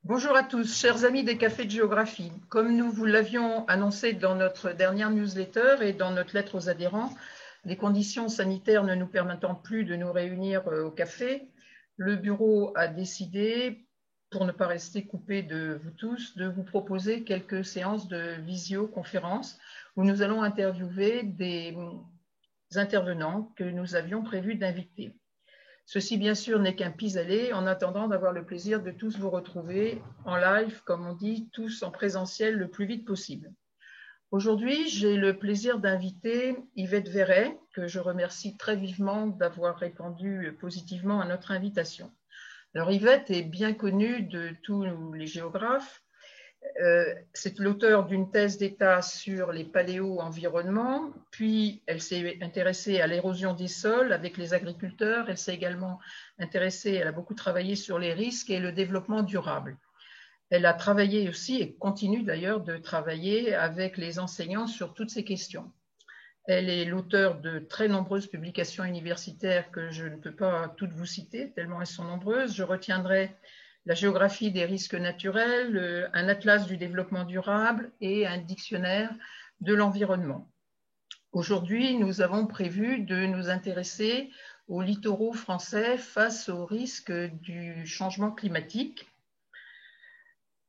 Bonjour à tous, chers amis des cafés de géographie. Comme nous vous l'avions annoncé dans notre dernière newsletter et dans notre lettre aux adhérents, les conditions sanitaires ne nous permettant plus de nous réunir au café, le bureau a décidé, pour ne pas rester coupé de vous tous, de vous proposer quelques séances de visioconférence où nous allons interviewer des intervenants que nous avions prévu d'inviter. Ceci, bien sûr, n'est qu'un pis-aller, en attendant d'avoir le plaisir de tous vous retrouver en live, comme on dit, tous en présentiel le plus vite possible. Aujourd'hui, j'ai le plaisir d'inviter Yvette Verret, que je remercie très vivement d'avoir répondu positivement à notre invitation. Alors, Yvette est bien connue de tous les géographes. C'est l'auteur d'une thèse d'État sur les paléo-environnements, puis elle s'est intéressée à l'érosion des sols avec les agriculteurs, elle s'est également intéressée, elle a beaucoup travaillé sur les risques et le développement durable. Elle a travaillé aussi et continue d'ailleurs de travailler avec les enseignants sur toutes ces questions. Elle est l'auteur de très nombreuses publications universitaires que je ne peux pas toutes vous citer, tellement elles sont nombreuses. Je retiendrai la géographie des risques naturels, un atlas du développement durable et un dictionnaire de l'environnement. Aujourd'hui, nous avons prévu de nous intéresser aux littoraux français face aux risques du changement climatique.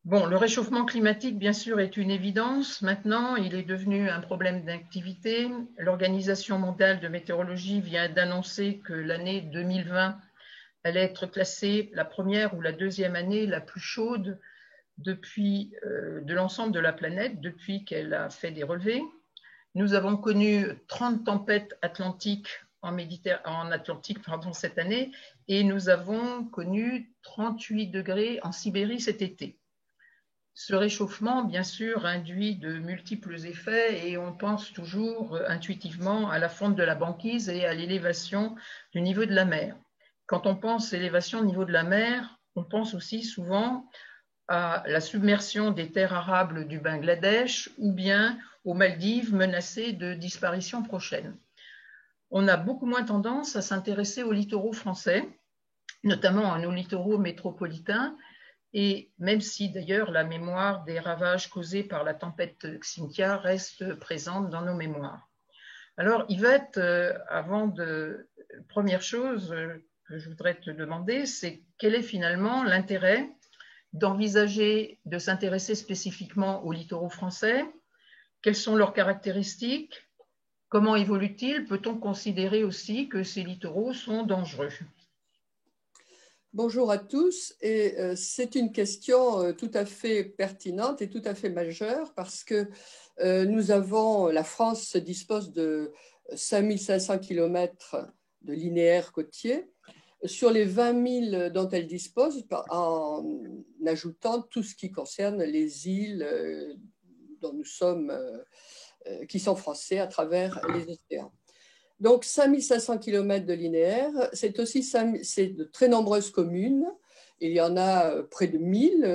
Bon, le réchauffement climatique, bien sûr, est une évidence. Maintenant, il est devenu un problème d'activité. L'Organisation mondiale de météorologie vient d'annoncer que l'année 2020 allait être classée la première ou la deuxième année la plus chaude de l'ensemble de la planète depuis qu'elle a fait des relevés. Nous avons connu 30 tempêtes atlantiques en Atlantique cette année et nous avons connu 38 degrés en Sibérie cet été. Ce réchauffement, bien sûr, induit de multiples effets et on pense toujours intuitivement à la fonte de la banquise et à l'élévation du niveau de la mer. Quand on pense élévation du niveau de la mer, on pense aussi souvent à la submersion des terres arables du Bangladesh ou bien aux Maldives menacées de disparition prochaine. On a beaucoup moins tendance à s'intéresser aux littoraux français, notamment à nos littoraux métropolitains, et même si d'ailleurs la mémoire des ravages causés par la tempête Xynthia reste présente dans nos mémoires. Alors Yvette, première chose que je voudrais te demander, c'est quel est finalement l'intérêt d'envisager de s'intéresser spécifiquement aux littoraux français? Quelles sont leurs caractéristiques? Comment évoluent-ils? Peut-on considérer aussi que ces littoraux sont dangereux? Bonjour à tous, et c'est une question tout à fait pertinente et tout à fait majeure parce que la France dispose de 5500 km de linéaires côtiers sur les 20 000 dont elle dispose, en ajoutant tout ce qui concerne les îles dont nous sommes, qui sont français à travers les océans. Donc, 5500 km de linéaire, c'est aussi c'est de très nombreuses communes. Il y en a près de 1000,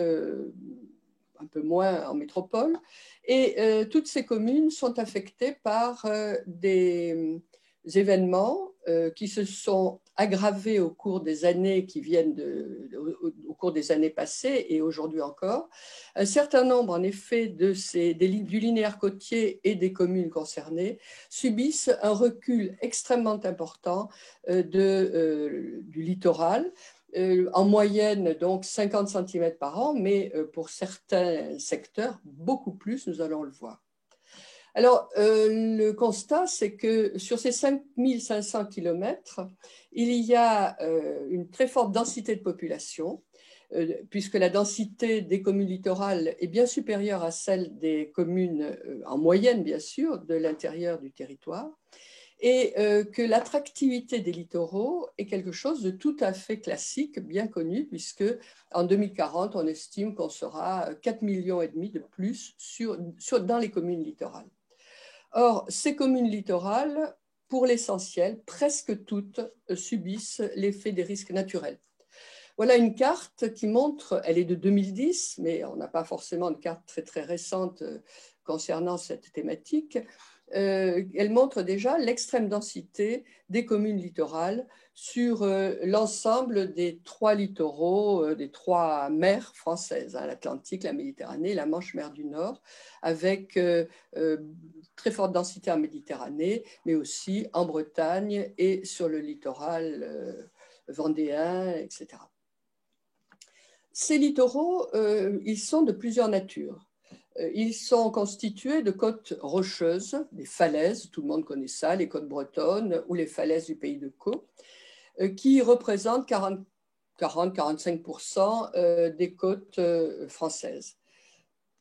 un peu moins en métropole. Et toutes ces communes sont affectées par des événements qui se sont aggravés au cours des années au cours des années passées et aujourd'hui encore. Un certain nombre, en effet, du linéaire côtier et des communes concernées subissent un recul extrêmement important du littoral. En moyenne, donc 50 cm par an, mais pour certains secteurs, beaucoup plus, nous allons le voir. Alors, le constat, c'est que sur ces 5500 km, il y a une très forte densité de population, puisque la densité des communes littorales est bien supérieure à celle des communes, en moyenne bien sûr, de l'intérieur du territoire, et que l'attractivité des littoraux est quelque chose de tout à fait classique, bien connu, puisque en 2040, on estime qu'on sera 4,5 millions de plus dans les communes littorales. Or, ces communes littorales, pour l'essentiel, presque toutes subissent l'effet des risques naturels. Voilà une carte qui montre, elle est de 2010, mais on n'a pas forcément de carte très très récente concernant cette thématique, elle montre déjà l'extrême densité des communes littorales sur l'ensemble des 3 littoraux, des 3 mers françaises, hein, l'Atlantique, la Méditerranée, la Manche, mer du Nord, avec très forte densité en Méditerranée, mais aussi en Bretagne et sur le littoral vendéen, etc. Ces littoraux, ils sont de plusieurs natures. Ils sont constitués de côtes rocheuses, des falaises, tout le monde connaît ça, les côtes bretonnes ou les falaises du pays de Caux, qui représentent 40-45% des côtes françaises.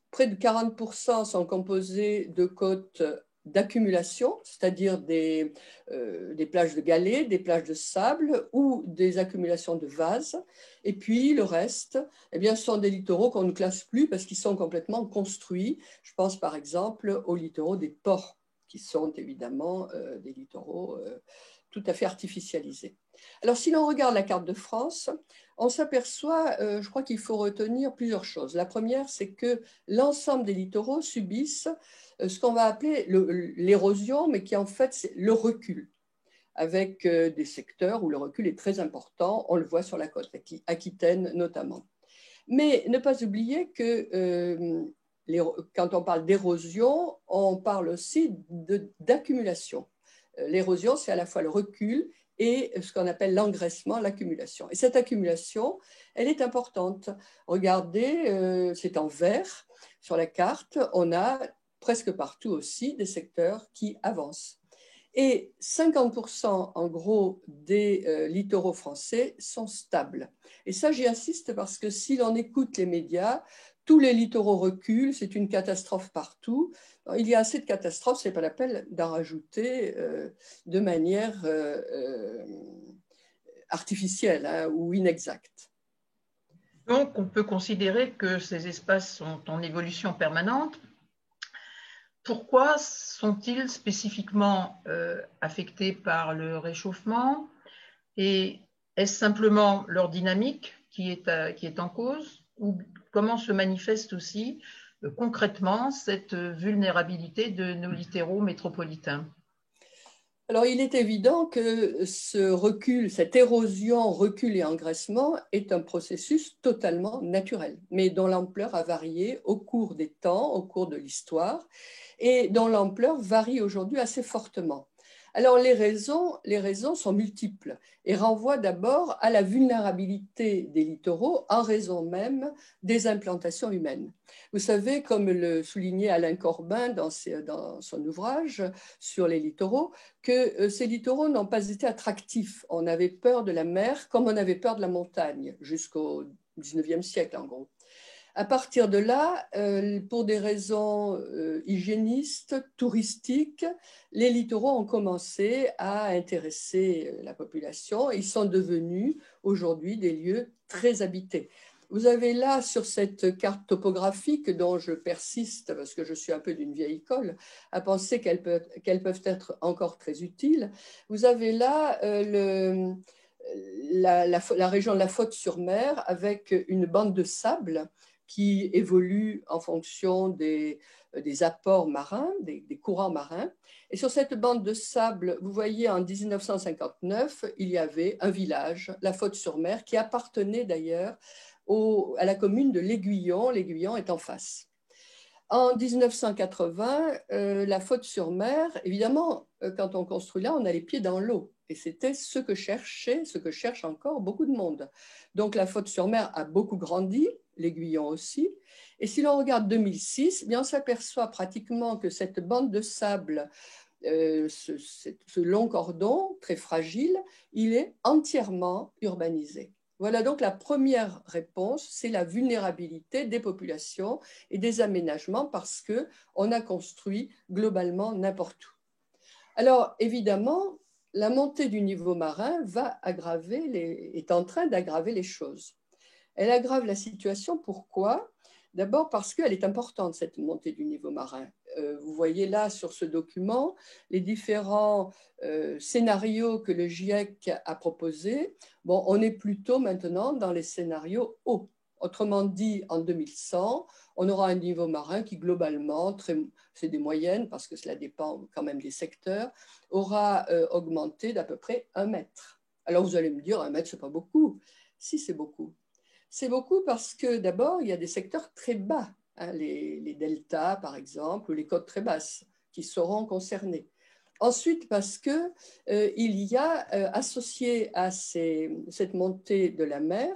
Près de 40% sont composés de côtes d'accumulation, c'est-à-dire des plages de galets, des plages de sable ou des accumulations de vases. Et puis le reste, eh bien, ce sont des littoraux qu'on ne classe plus parce qu'ils sont complètement construits. Je pense par exemple aux littoraux des ports, qui sont évidemment des littoraux tout à fait artificialisés. Alors si l'on regarde la carte de France, on s'aperçoit, je crois qu'il faut retenir plusieurs choses. La première, c'est que l'ensemble des littoraux subissent ce qu'on va appeler l'érosion, mais qui en fait c'est le recul, avec des secteurs où le recul est très important. On le voit sur la côte aquitaine notamment. Mais ne pas oublier que quand on parle d'érosion, on parle aussi d'accumulation. L'érosion, c'est à la fois le recul et ce qu'on appelle l'engraissement, l'accumulation. Et cette accumulation, elle est importante. Regardez, c'est en vert sur la carte, on a presque partout aussi des secteurs qui avancent. Et 50% en gros des littoraux français sont stables. Et ça, j'y insiste parce que si l'on écoute les médias, tous les littoraux reculent, c'est une catastrophe partout. Il y a assez de catastrophes, ce n'est pas la peine d'en rajouter de manière artificielle, hein, ou inexacte. Donc, on peut considérer que ces espaces sont en évolution permanente. Pourquoi sont-ils spécifiquement affectés par le réchauffement? Et est-ce simplement leur dynamique qui est en cause? Ou comment se manifeste aussi concrètement cette vulnérabilité de nos littoraux métropolitains? Alors, il est évident que ce recul, cette érosion, recul et engraissement est un processus totalement naturel, mais dont l'ampleur a varié au cours des temps, au cours de l'histoire, et dont l'ampleur varie aujourd'hui assez fortement. Alors, les raisons sont multiples et renvoient d'abord à la vulnérabilité des littoraux en raison même des implantations humaines. Vous savez, comme le soulignait Alain Corbin dans son ouvrage sur les littoraux, que ces littoraux n'ont pas été attractifs. On avait peur de la mer comme on avait peur de la montagne jusqu'au 19e siècle en gros. À partir de là, pour des raisons hygiénistes, touristiques, les littoraux ont commencé à intéresser la population. Ils sont devenus aujourd'hui des lieux très habités. Vous avez là, sur cette carte topographique dont je persiste, parce que je suis un peu d'une vieille école, à penser qu'elles peuvent être encore très utiles, vous avez là la région de la Faute-sur-Mer avec une bande de sable qui évolue en fonction des apports marins, des courants marins. Et sur cette bande de sable, vous voyez, en 1959, il y avait un village, la Faute-sur-Mer, qui appartenait d'ailleurs à la commune de l'Aiguillon. L'Aiguillon est en face. En 1980, la Faute-sur-Mer, évidemment, quand on construit là, on a les pieds dans l'eau. Et c'était ce que cherche encore beaucoup de monde. Donc la Faute-sur-Mer a beaucoup grandi, l'Aiguillon aussi. Et si l'on regarde 2006, bien, on s'aperçoit pratiquement que cette bande de sable, ce long cordon très fragile, il est entièrement urbanisé. Voilà donc la première réponse, c'est la vulnérabilité des populations et des aménagements parce qu'on a construit globalement n'importe où. Alors évidemment, la montée du niveau marin est en train d'aggraver les choses. Elle aggrave la situation, pourquoi? D'abord parce qu'elle est importante, cette montée du niveau marin. Vous voyez là sur ce document les différents scénarios que le GIEC a proposés. Bon, on est plutôt maintenant dans les scénarios hauts. Autrement dit, en 2100, on aura un niveau marin qui globalement, c'est des moyennes parce que cela dépend quand même des secteurs, aura augmenté d'à peu près 1 mètre. Alors vous allez me dire, 1 mètre, c'est pas beaucoup. Si, c'est beaucoup. C'est beaucoup parce que d'abord, il y a des secteurs très bas, hein, les deltas par exemple, ou les côtes très basses, qui seront concernés. Ensuite, parce qu'il y a, associé à cette montée de la mer,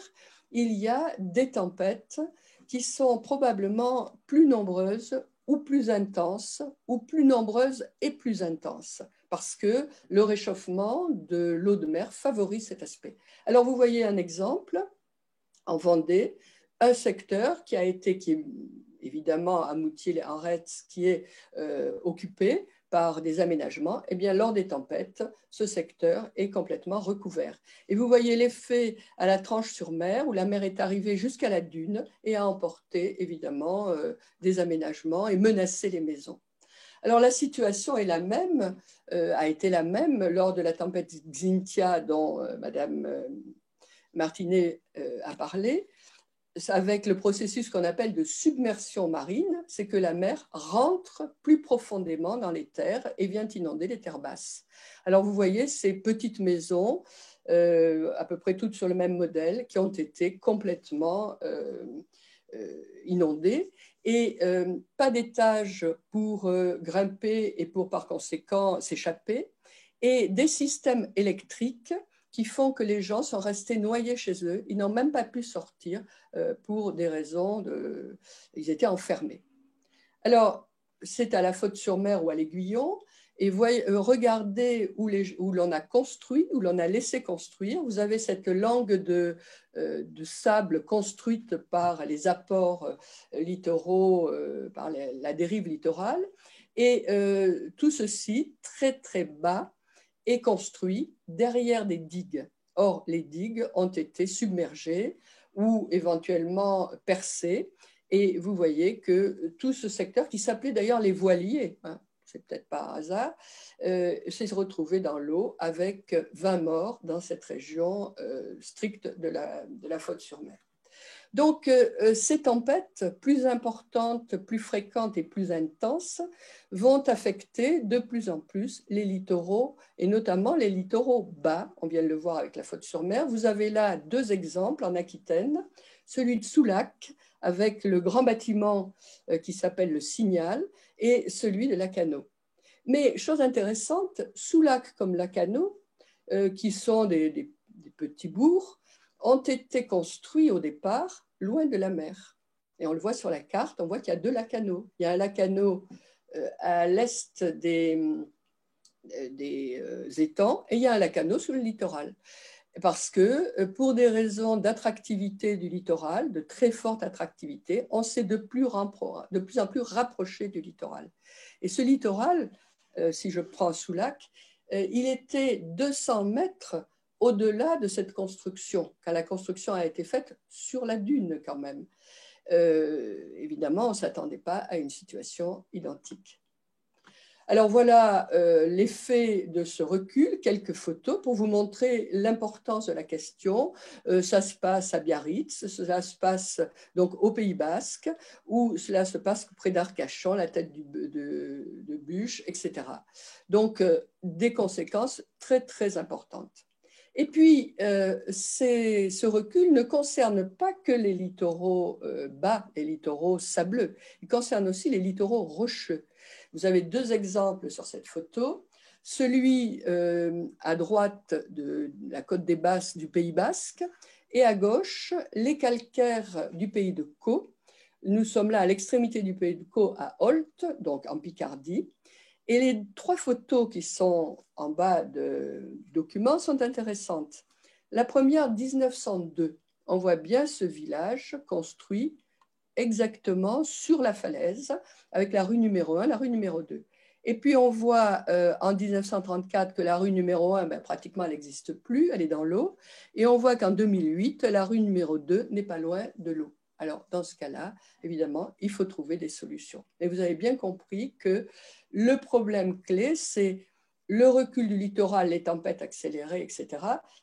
il y a des tempêtes qui sont probablement plus nombreuses ou plus intenses, ou plus nombreuses et plus intenses, parce que le réchauffement de l'eau de mer favorise cet aspect. Alors, vous voyez un exemple en Vendée, un secteur qui est évidemment à Moutier-les-Henrettes, qui est occupé par des aménagements. Eh bien, lors des tempêtes, ce secteur est complètement recouvert. Et vous voyez l'effet à la Tranche-sur-Mer, où la mer est arrivée jusqu'à la dune et a emporté évidemment des aménagements et menacé les maisons. Alors la situation est la même, a été la même lors de la tempête Xynthia dont Madame Martinet a parlé, avec le processus qu'on appelle de submersion marine, c'est que la mer rentre plus profondément dans les terres et vient inonder les terres basses. Alors vous voyez ces petites maisons, à peu près toutes sur le même modèle, qui ont été complètement inondées et pas d'étage pour grimper et pour par conséquent s'échapper, et des systèmes électriques qui font que les gens sont restés noyés chez eux. Ils n'ont même pas pu sortir pour des raisons de... Ils étaient enfermés. Alors, c'est à la Faute-sur-Mer ou à l'Aiguillon, et regardez où l'on a construit, où l'on a laissé construire. Vous avez cette langue de sable construite par les apports littoraux, par la dérive littorale, et tout ceci très très bas est construit derrière des digues. Or, les digues ont été submergées ou éventuellement percées. Et vous voyez que tout ce secteur, qui s'appelait d'ailleurs les voiliers, hein, c'est peut-être pas un hasard, s'est retrouvé dans l'eau avec 20 morts dans cette région stricte de la Faute-sur-Mer. Donc, ces tempêtes plus importantes, plus fréquentes et plus intenses vont affecter de plus en plus les littoraux, et notamment les littoraux bas. On vient de le voir avec la Faute-sur-Mer. Vous avez là 2 exemples en Aquitaine, celui de Soulac, avec le grand bâtiment qui s'appelle le Signal, et celui de Lacanau. Mais, chose intéressante, Soulac comme Lacanau, qui sont des petits bourgs, ont été construits au départ loin de la mer. Et on le voit sur la carte, on voit qu'il y a 2 lacanaux. Il y a un lacanau à l'est des étangs et il y a un lacanau sur le littoral. Parce que pour des raisons d'attractivité du littoral, de très forte attractivité, on s'est de plus en plus rapproché du littoral. Et ce littoral, si je prends Soulac, il était 200 mètres au-delà de cette construction, car la construction a été faite sur la dune quand même. Évidemment, on ne s'attendait pas à une situation identique. Alors voilà l'effet de ce recul, quelques photos pour vous montrer l'importance de la question. Ça se passe à Biarritz, cela se passe donc au Pays Basque, ou cela se passe près d'Arcachon, la tête de Buch, etc. Donc des conséquences très très importantes. Et puis, ce recul ne concerne pas que les littoraux bas, les littoraux sableux, il concerne aussi les littoraux rocheux. Vous avez 2 exemples sur cette photo. Celui à droite de la côte des Basses du Pays Basque et à gauche, les calcaires du pays de Caux. Nous sommes là à l'extrémité du pays de Caux, à Holt, donc en Picardie. Et les 3 photos qui sont en bas de document sont intéressantes. La première, 1902. On voit bien ce village construit exactement sur la falaise, avec la rue numéro 1, la rue numéro 2. Et puis on voit en 1934 que la rue numéro 1, pratiquement elle n'existe plus, elle est dans l'eau. Et on voit qu'en 2008, la rue numéro 2 n'est pas loin de l'eau. Alors, dans ce cas-là, évidemment, il faut trouver des solutions. Et vous avez bien compris que le problème clé, c'est le recul du littoral, les tempêtes accélérées, etc.,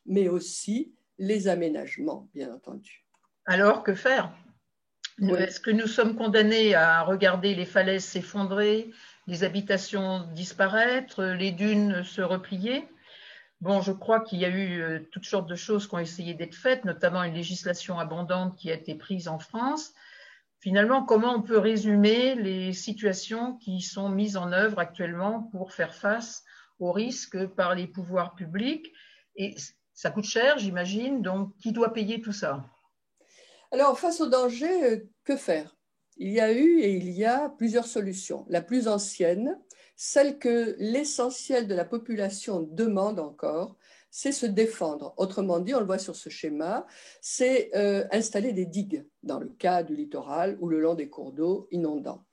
mais aussi les aménagements, bien entendu. Alors, que faire? Oui. Est-ce que nous sommes condamnés à regarder les falaises s'effondrer, les habitations disparaître, les dunes se replier? Bon, je crois qu'il y a eu toutes sortes de choses qui ont essayé d'être faites, notamment une législation abondante qui a été prise en France. Finalement, comment on peut résumer les situations qui sont mises en œuvre actuellement pour faire face aux risques par les pouvoirs publics? Et ça coûte cher, j'imagine, donc qui doit payer tout ça? Alors, face au danger, que faire? Il y a eu et il y a plusieurs solutions. La plus ancienne, celle que l'essentiel de la population demande encore, c'est se défendre. Autrement dit, on le voit sur ce schéma, c'est installer des digues dans le cas du littoral ou le long des cours d'eau inondants.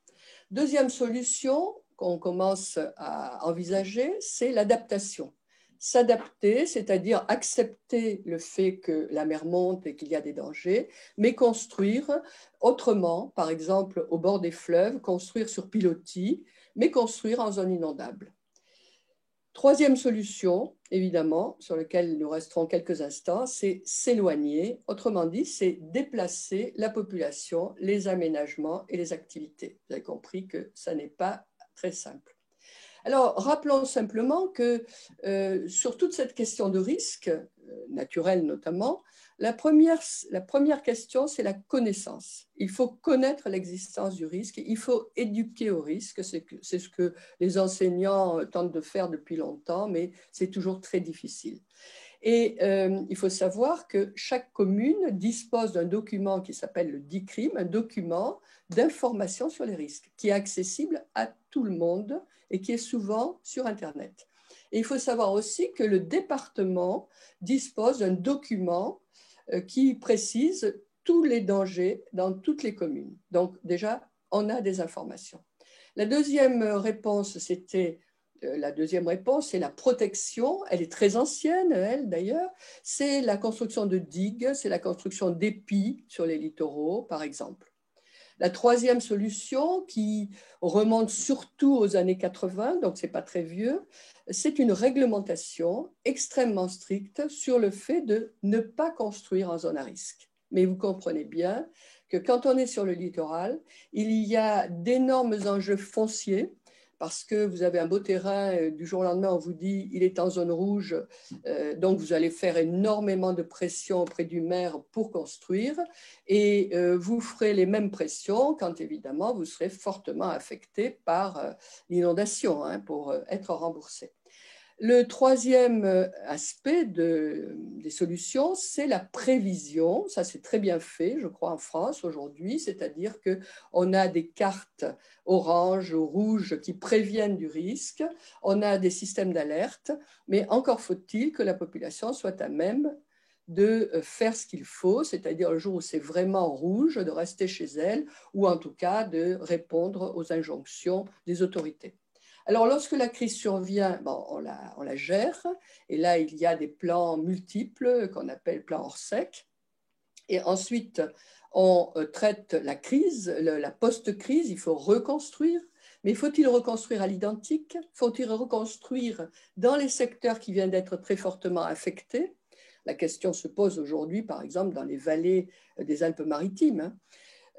Deuxième solution qu'on commence à envisager, c'est l'adaptation. S'adapter, c'est-à-dire accepter le fait que la mer monte et qu'il y a des dangers, mais construire autrement, par exemple au bord des fleuves, construire sur pilotis, mais construire en zone inondable. Troisième solution, évidemment, sur laquelle nous resterons quelques instants, c'est s'éloigner. Autrement dit, c'est déplacer la population, les aménagements et les activités. Vous avez compris que ça n'est pas très simple. Alors, rappelons simplement que sur toute cette question de risque, naturel notamment, la première question, c'est la connaissance. Il faut connaître l'existence du risque, il faut éduquer au risque, c'est ce que les enseignants tentent de faire depuis longtemps, mais c'est toujours très difficile. Et il faut savoir que chaque commune dispose d'un document qui s'appelle le DICRIM, un document d'information sur les risques, qui est accessible à tout le monde et qui est souvent sur Internet. Et il faut savoir aussi que le département dispose d'un document qui précise tous les dangers dans toutes les communes. Donc déjà, on a des informations. La deuxième réponse, c'est la protection. Elle est très ancienne, elle d'ailleurs. C'est la construction de digues, c'est la construction d'épis sur les littoraux, par exemple. La troisième solution, qui remonte surtout aux années 80, donc ce n'est pas très vieux, c'est une réglementation extrêmement stricte sur le fait de ne pas construire en zone à risque. Mais vous comprenez bien que quand on est sur le littoral, il y a d'énormes enjeux fonciers parce que vous avez un beau terrain, du jour au lendemain, on vous dit il est en zone rouge, donc vous allez faire énormément de pression auprès du maire pour construire, et vous ferez les mêmes pressions quand évidemment vous serez fortement affecté par l'inondation pour être remboursé. Le troisième aspect des solutions, c'est la prévision. Ça, c'est très bien fait, je crois, en France aujourd'hui, c'est-à-dire qu'on a des cartes orange ou rouge qui préviennent du risque, on a des systèmes d'alerte, mais encore faut-il que la population soit à même de faire ce qu'il faut, c'est-à-dire le jour où c'est vraiment rouge, de rester chez elle, ou en tout cas de répondre aux injonctions des autorités. Alors, lorsque la crise survient, bon, on la gère, et là, il y a des plans multiples qu'on appelle plans hors sec. Et ensuite, on traite la crise, la post-crise, il faut reconstruire. Mais faut-il reconstruire à l'identique? Faut-il reconstruire dans les secteurs qui viennent d'être très fortement affectés? La question se pose aujourd'hui, par exemple, dans les vallées des Alpes-Maritimes.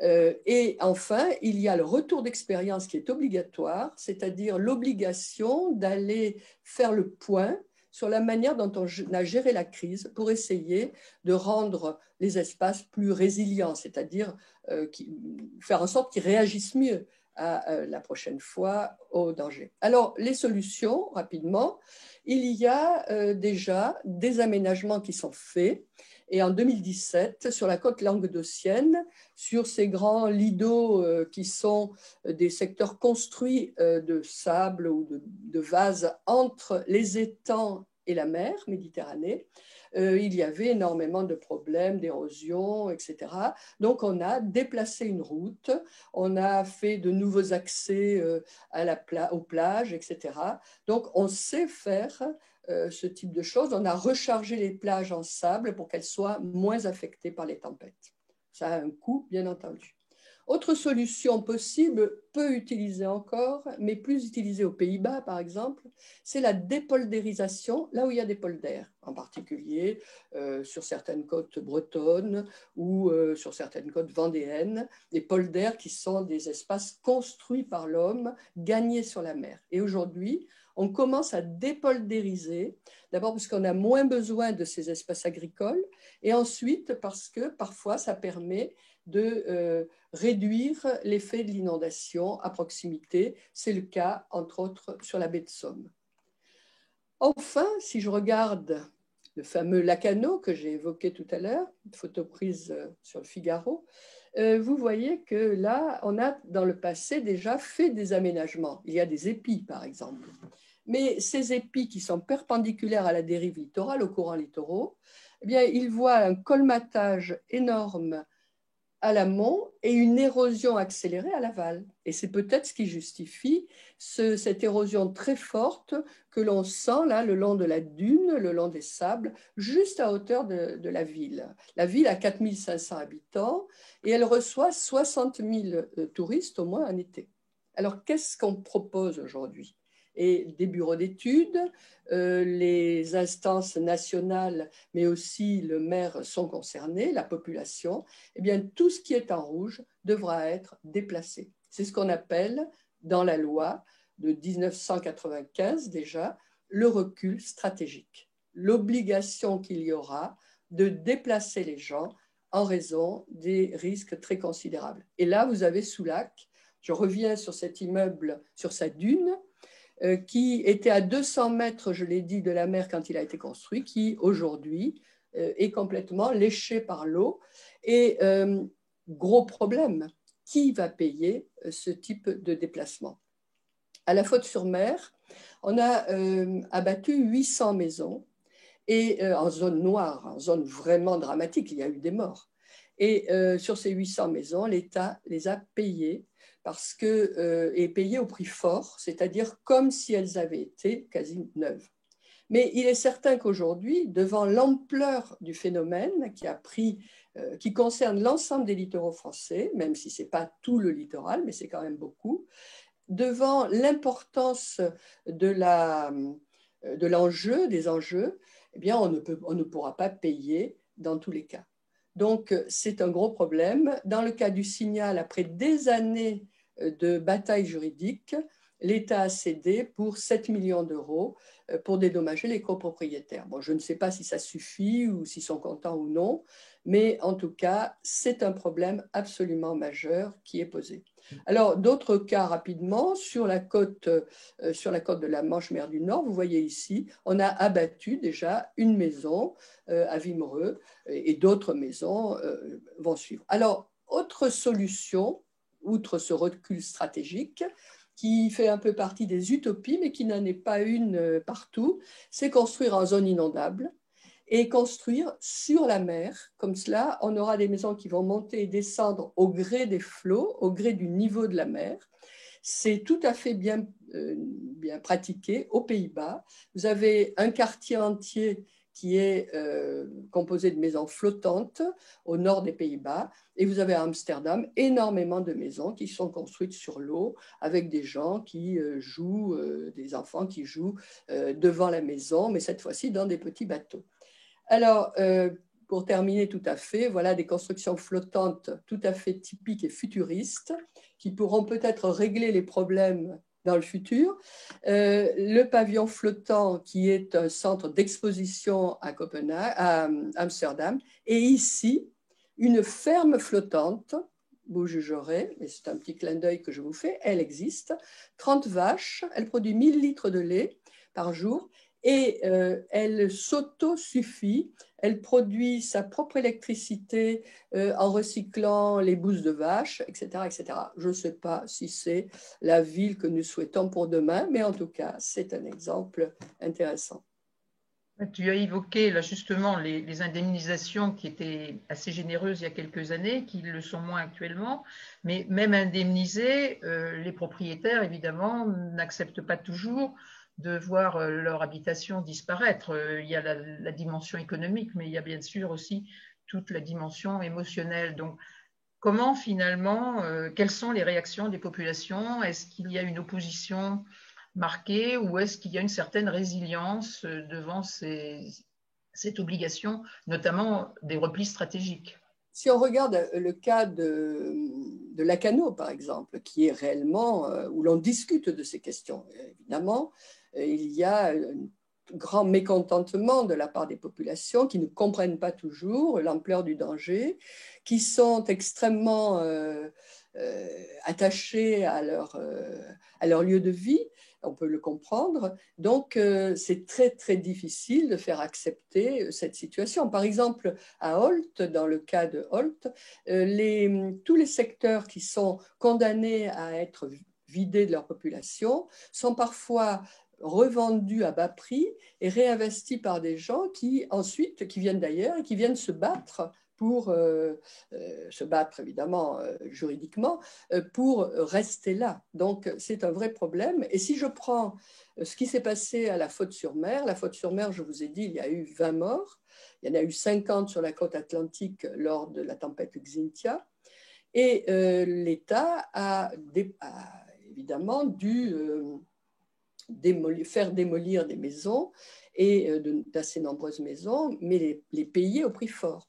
Et enfin, il y a le retour d'expérience qui est obligatoire, c'est-à-dire l'obligation d'aller faire le point sur la manière dont on a géré la crise pour essayer de rendre les espaces plus résilients, c'est-à-dire faire en sorte qu'ils réagissent mieux à la prochaine fois au danger. Alors, les solutions, rapidement, il y a déjà des aménagements qui sont faits. Et en 2017, sur la côte languedocienne, sur ces grands lits d'eau qui sont des secteurs construits de sable ou de vases entre les étangs et la mer Méditerranée, il y avait énormément de problèmes d'érosion, etc. Donc on a déplacé une route, on a fait de nouveaux accès aux plages, etc. Donc on sait faire ce type de choses. On a rechargé les plages en sable pour qu'elles soient moins affectées par les tempêtes. Ça a un coût, bien entendu. Autre solution possible, peu utilisée encore, mais plus utilisée aux Pays-Bas, par exemple, c'est la dépoldérisation, là où il y a des polders, en particulier sur certaines côtes bretonnes ou sur certaines côtes vendéennes, des polders qui sont des espaces construits par l'homme, gagnés sur la mer. Et aujourd'hui, on commence à dépoldériser, d'abord parce qu'on a moins besoin de ces espaces agricoles, et ensuite parce que parfois ça permet de réduire l'effet de l'inondation à proximité. C'est le cas, entre autres, sur la baie de Somme. Enfin, si je regarde le fameux Lacanau que j'ai évoqué tout à l'heure, photo prise sur le Figaro, vous voyez que là, on a dans le passé déjà fait des aménagements. Il y a des épis, par exemple. Mais ces épis qui sont perpendiculaires à la dérive littorale, aux courants littoraux, eh bien, ils voient un colmatage énorme à l'amont et une érosion accélérée à l'aval. Et c'est peut-être ce qui justifie cette érosion très forte que l'on sent là le long de la dune, le long des sables, juste à hauteur de la ville. La ville a 4 500 habitants et elle reçoit 60 000 touristes au moins en été. Alors qu'est-ce qu'on propose aujourd'hui? Et des bureaux d'études, les instances nationales, mais aussi le maire sont concernés, la population, eh bien, tout ce qui est en rouge devra être déplacé. C'est ce qu'on appelle, dans la loi de 1995 déjà, le recul stratégique. L'obligation qu'il y aura de déplacer les gens en raison des risques très considérables. Et là, vous avez Soulac, je reviens sur cet immeuble, sur sa dune, qui était à 200 mètres, je l'ai dit, de la mer quand il a été construit, qui aujourd'hui est complètement léché par l'eau. Et gros problème, qui va payer ce type de déplacement? À la Faute-sur-Mer, on a abattu 800 maisons et en zone noire, en zone vraiment dramatique, il y a eu des morts. Et sur ces 800 maisons, l'État les a payées et payées au prix fort, c'est-à-dire comme si elles avaient été quasi neuves. Mais il est certain qu'aujourd'hui, devant l'ampleur du phénomène qui concerne l'ensemble des littoraux français, même si ce n'est pas tout le littoral, mais c'est quand même beaucoup, devant l'importance des enjeux, eh bien, on ne pourra pas payer dans tous les cas. Donc, c'est un gros problème. Dans le cas du Signal, après des années de bataille juridique, l'État a cédé pour 7 millions d'euros pour dédommager les copropriétaires. Bon, je ne sais pas si ça suffit ou s'ils sont contents ou non, mais en tout cas, c'est un problème absolument majeur qui est posé. Alors, d'autres cas rapidement, sur la côte de la Manche-Mer du Nord, vous voyez ici, on a abattu déjà une maison à Wimereux et d'autres maisons vont suivre. Alors, autre solution, outre ce recul stratégique, qui fait un peu partie des utopies, mais qui n'en est pas une partout, c'est construire en zone inondable et construire sur la mer. Comme cela, on aura des maisons qui vont monter et descendre au gré des flots, au gré du niveau de la mer. C'est tout à fait bien pratiqué aux Pays-Bas. Vous avez un quartier entier qui est composé de maisons flottantes au nord des Pays-Bas. Et vous avez à Amsterdam énormément de maisons qui sont construites sur l'eau avec des gens qui jouent, des enfants qui jouent devant la maison, mais cette fois-ci dans des petits bateaux. Alors, pour terminer tout à fait, voilà des constructions flottantes tout à fait typiques et futuristes qui pourront peut-être régler les problèmes dans le futur. Le pavillon flottant qui est un centre d'exposition à Copenhague, à Amsterdam, et ici, une ferme flottante, vous jugerez, mais c'est un petit clin d'œil que je vous fais, elle existe, 30 vaches, elle produit 1000 litres de lait par jour, et elle s'auto-suffit, elle produit sa propre électricité en recyclant les bousses de vaches, etc., etc. Je ne sais pas si c'est la ville que nous souhaitons pour demain, mais en tout cas, c'est un exemple intéressant. Tu as évoqué là justement les indemnisations qui étaient assez généreuses il y a quelques années, qui le sont moins actuellement, mais même indemnisés, les propriétaires évidemment n'acceptent pas toujours de voir leur habitation disparaître. Il y a la dimension économique, mais il y a bien sûr aussi toute la dimension émotionnelle. Donc comment finalement, quelles sont les réactions des populations? Est-ce qu'il y a une opposition marquée ou est-ce qu'il y a une certaine résilience devant cette obligation, notamment des replis stratégiques? Si on regarde le cas de Lacanau, par exemple, qui est réellement où l'on discute de ces questions, évidemment, il y a un grand mécontentement de la part des populations qui ne comprennent pas toujours l'ampleur du danger, qui sont extrêmement attachés à leur lieu de vie, on peut le comprendre. Donc, c'est très, très difficile de faire accepter cette situation. Par exemple, à Holt, dans le cas de Holt, tous les secteurs qui sont condamnés à être vidés de leur population sont parfois revendus à bas prix et réinvestis par des gens qui ensuite, qui viennent d'ailleurs et qui viennent se battre pour se battre évidemment juridiquement pour rester là. Donc c'est un vrai problème. Et si je prends ce qui s'est passé à la Faute-sur-Mer, la Faute-sur-Mer, je vous ai dit, il y a eu 20 morts. Il y en a eu 50 sur la côte atlantique lors de la tempête Xynthia. Et l'État a évidemment dû faire démolir des maisons et d'assez nombreuses maisons, mais les payer au prix fort.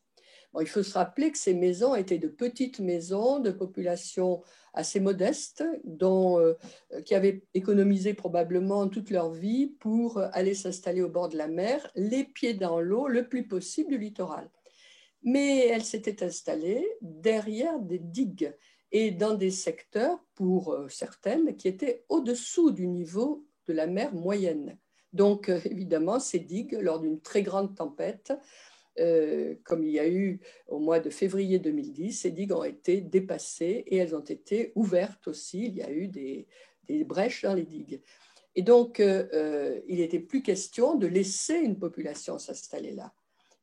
Bon, il faut se rappeler que ces maisons étaient de petites maisons de population assez modeste, qui avaient économisé probablement toute leur vie pour aller s'installer au bord de la mer, les pieds dans l'eau, le plus possible du littoral. Mais elles s'étaient installées derrière des digues et dans des secteurs, pour certaines, qui étaient au-dessous du niveau de la mer moyenne. Donc, évidemment, ces digues, lors d'une très grande tempête, comme il y a eu au mois de février 2010, ces digues ont été dépassées et elles ont été ouvertes aussi. Il y a eu des brèches dans les digues. Et donc, il n'était plus question de laisser une population s'installer là.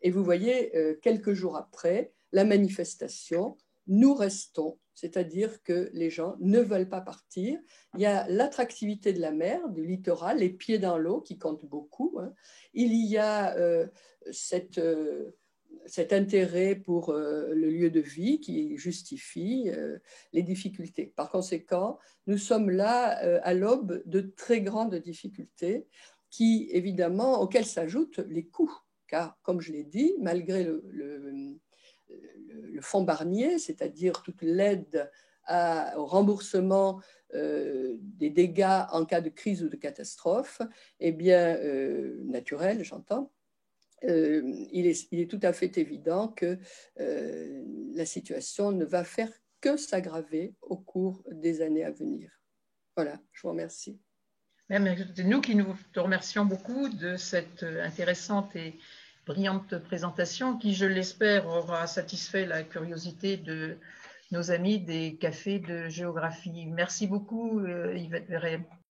Et vous voyez, quelques jours après, la manifestation, nous restons, c'est-à-dire que les gens ne veulent pas partir. Il y a l'attractivité de la mer, du littoral, les pieds dans l'eau qui comptent beaucoup. Hein. Il y a cet intérêt pour le lieu de vie qui justifie les difficultés. Par conséquent, nous sommes là à l'aube de très grandes difficultés qui, évidemment, auxquelles s'ajoutent les coûts. Car, comme je l'ai dit, malgré le fonds Barnier, c'est-à-dire toute l'aide au remboursement des dégâts en cas de crise ou de catastrophe, eh bien, naturelle, j'entends, il est tout à fait évident que la situation ne va faire que s'aggraver au cours des années à venir. Voilà, je vous remercie. C'est nous qui nous te remercions beaucoup de cette intéressante et brillante présentation qui, je l'espère, aura satisfait la curiosité de nos amis des cafés de géographie. Merci beaucoup, Yvette Verret.